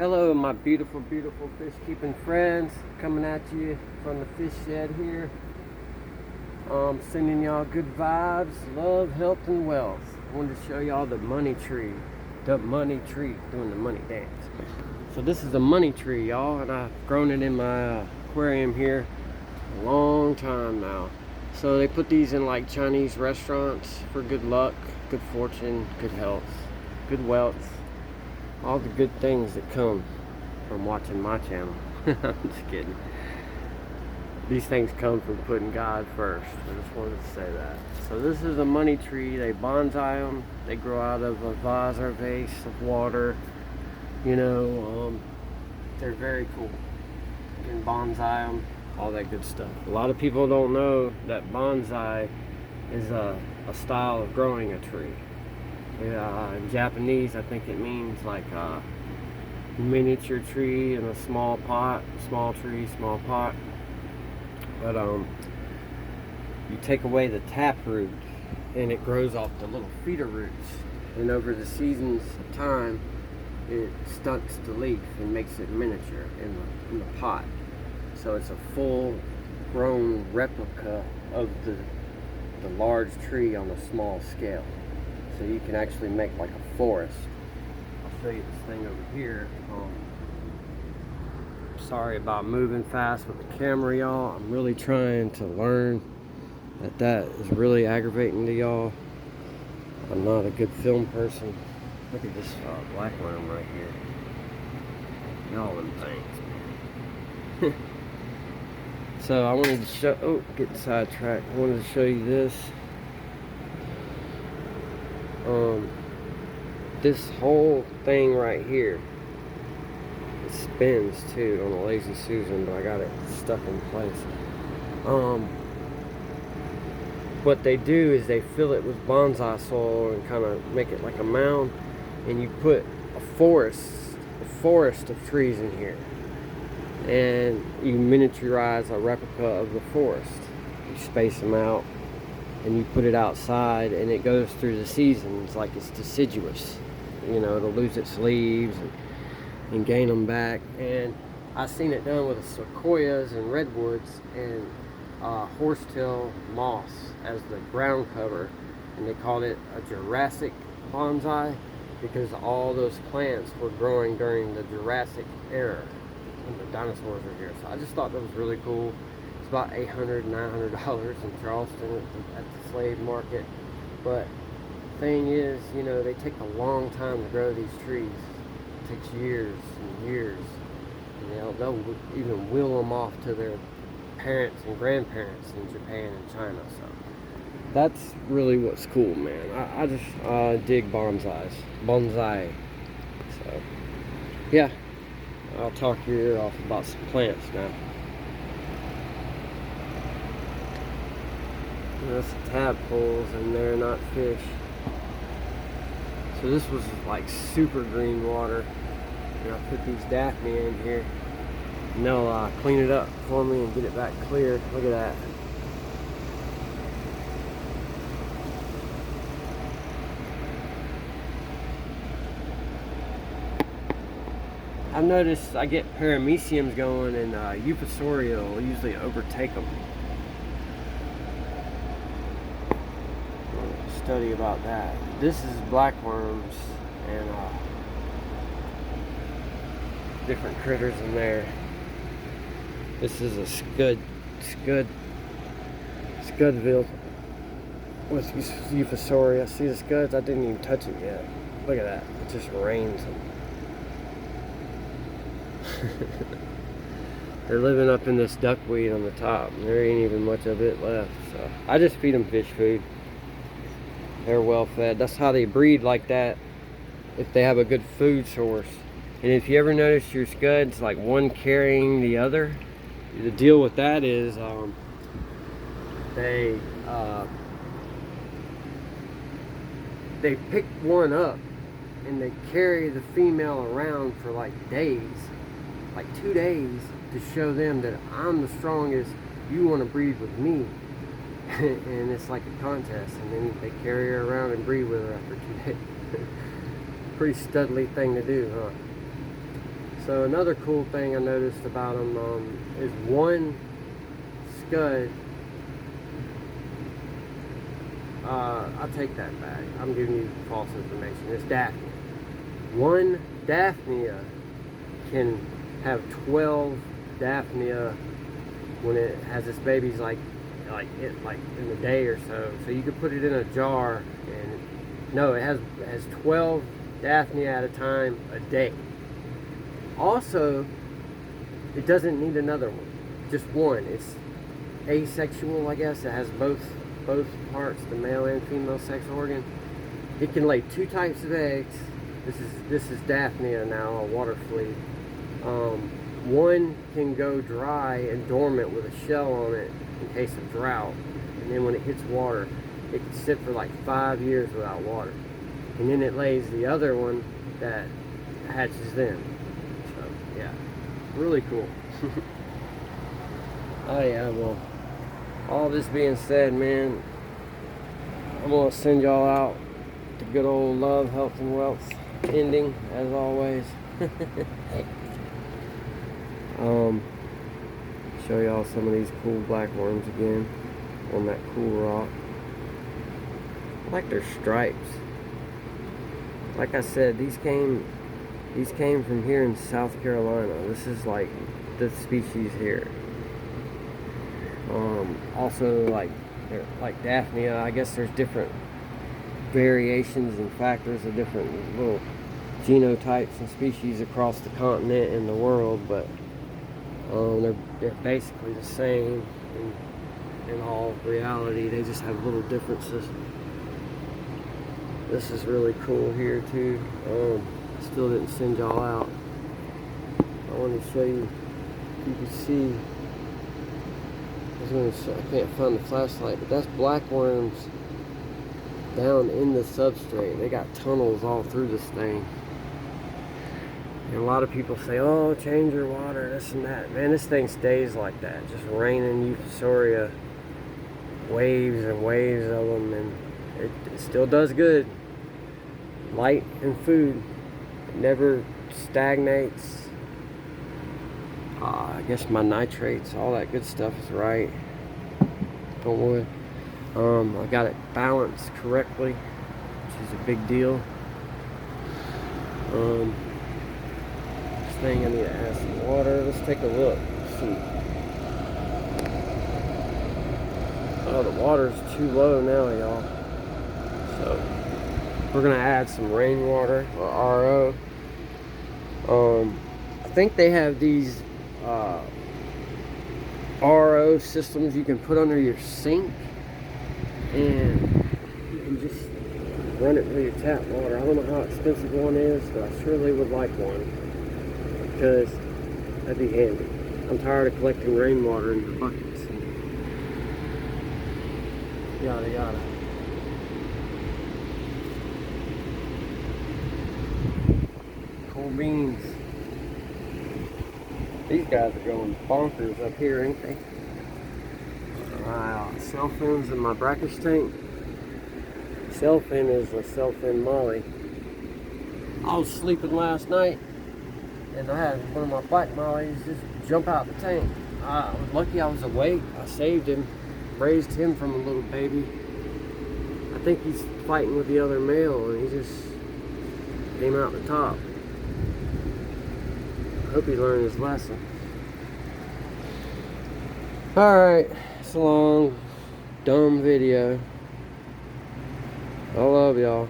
Hello, my beautiful, beautiful fish keeping friends, coming at you from the fish shed here. Sending y'all good vibes, love, health, and wealth. I wanted to show y'all the money tree. The money tree, doing the money dance. So this is a money tree, y'all, and I've grown it in my aquarium here a long time now. So they put these in like Chinese restaurants for good luck, good fortune, good health, good wealth. All the good things that come from watching my channel. I'm just kidding. These things come from putting God first. I just wanted to say that. So this is a money tree. They bonsai them. They grow out of a vase or vase of water. You know, they're very cool. You can bonsai them, all that good stuff. A lot of people don't know that bonsai is a style of growing a tree. In Japanese, I think it means like a miniature tree in a small pot, small tree, small pot. But you take away the tap root and it grows off the little feeder roots. And over the seasons of time, it stunts the leaf and makes it miniature in the pot. So it's a full-grown replica of the large tree on a small scale. So you can actually make like a forest. I'll show you this thing over here. Sorry about moving fast with the camera, y'all. I'm really trying to learn that is really aggravating to y'all. I'm not a good film person. Look at this black worm right here. Y'all them things, man. So I wanted to show, getting sidetracked. I wanted to show you this. This whole thing right here, it spins too on a Lazy Susan, but I got it stuck in place. What they do is they fill it with bonsai soil and kind of make it like a mound, and you put a forest of trees in here, and you miniaturize a replica of the forest. You space them out and you put it outside, and it goes through the seasons like it's deciduous. You know, it'll lose its leaves and gain them back. And I've seen it done with sequoias and redwoods and horsetail moss as the ground cover, and they called it a Jurassic bonsai because all those plants were growing during the Jurassic era when the dinosaurs were here. So I just thought that was really cool. It's about $800, $900 in Charleston at the slave market. But the thing is, you know, they take a long time to grow these trees. It takes years and years. And they'll even wheel them off to their parents and grandparents in Japan and China. So that's really what's cool, man. I just dig bonsai. So yeah, I'll talk your ear off about some plants now. That's tadpoles, and they're not fish. So this was like super green water. And I put these Daphne in here, and they'll clean it up for me and get it back clear. Look at that. I've noticed I get parameciums going, and Euphorbia will usually overtake them. Study about that. This is blackworms and different critters in there. This is a Scudville with Euphorbia. See the scuds? I didn't even touch it yet. Look at that. It just rains them. They're living up in this duckweed on the top. There ain't even much of it left. So I just feed them fish food. They're well fed. That's how they breed like that, if they have a good food source. And if you ever notice your scuds like one carrying the other, the deal with that is they pick one up and they carry the female around for like days, like 2 days, to show them that I'm the strongest, you want to breed with me. And it's like a contest, and then they carry her around and breed with her after 2 days. Pretty studly thing to do, huh? So another cool thing I noticed about them is one scud. I'll take that back. I'm giving you false information. It's Daphnia. One Daphnia can have 12 Daphnia when it has its babies like in a day or so. So you could put it in a jar, and no, it has 12 Daphnia at a time a day. Also, it doesn't need another one, just one. It's asexual, I guess. It has both parts, the male and female sex organ. It can lay 2 types of eggs. This is Daphnia now, a water flea. One can go dry and dormant with a shell on it in case of drought, and then when it hits water, it can sit for like 5 years without water, and then it lays the other one that hatches then. So yeah, really cool. Oh yeah, well, all this being said, man, I'm gonna send y'all out to good old love, health, and wealth ending as always. Show y'all some of these cool black worms again on that cool rock. I like their stripes. Like I said, these came from here in South Carolina. This is like the species here. Also, like Daphnia, I guess there's different variations and factors of different little genotypes and species across the continent and the world, but they're basically the same in all reality. They just have little differences. This is really cool here too. Still didn't send y'all out. I wanted to show you. You can see. I can't find the flashlight, but that's black worms down in the substrate. They got tunnels all through this thing. And a lot of people say, oh, change your water, this and that. Man, this thing stays like that. Just raining Euphoria, waves and waves of them, and it still does good. Light and food. It never stagnates. I guess my nitrates, all that good stuff is right. Don't worry. I got it balanced correctly, which is a big deal. This thing, I need to add some water. Let's take a look. Let's see. Oh, the water's too low now, y'all. So we're gonna add some rainwater or RO. I think they have these RO systems you can put under your sink, and you can just run it through your tap water. I don't know how expensive one is, but I surely would like one, because that'd be handy. I'm tired of collecting rainwater in the buckets and yada yada. Cool beans. These guys are going bonkers up here, ain't they? Cell phones in my brackish tank. Cell fin is a cell fin molly. I was sleeping last night, and I had one of my black mollies just jump out the tank. I was lucky I was awake. I saved him, raised him from a little baby. I think he's fighting with the other male, and he just came out the top. I hope he learned his lesson. Alright, it's a long, dumb video. I love y'all.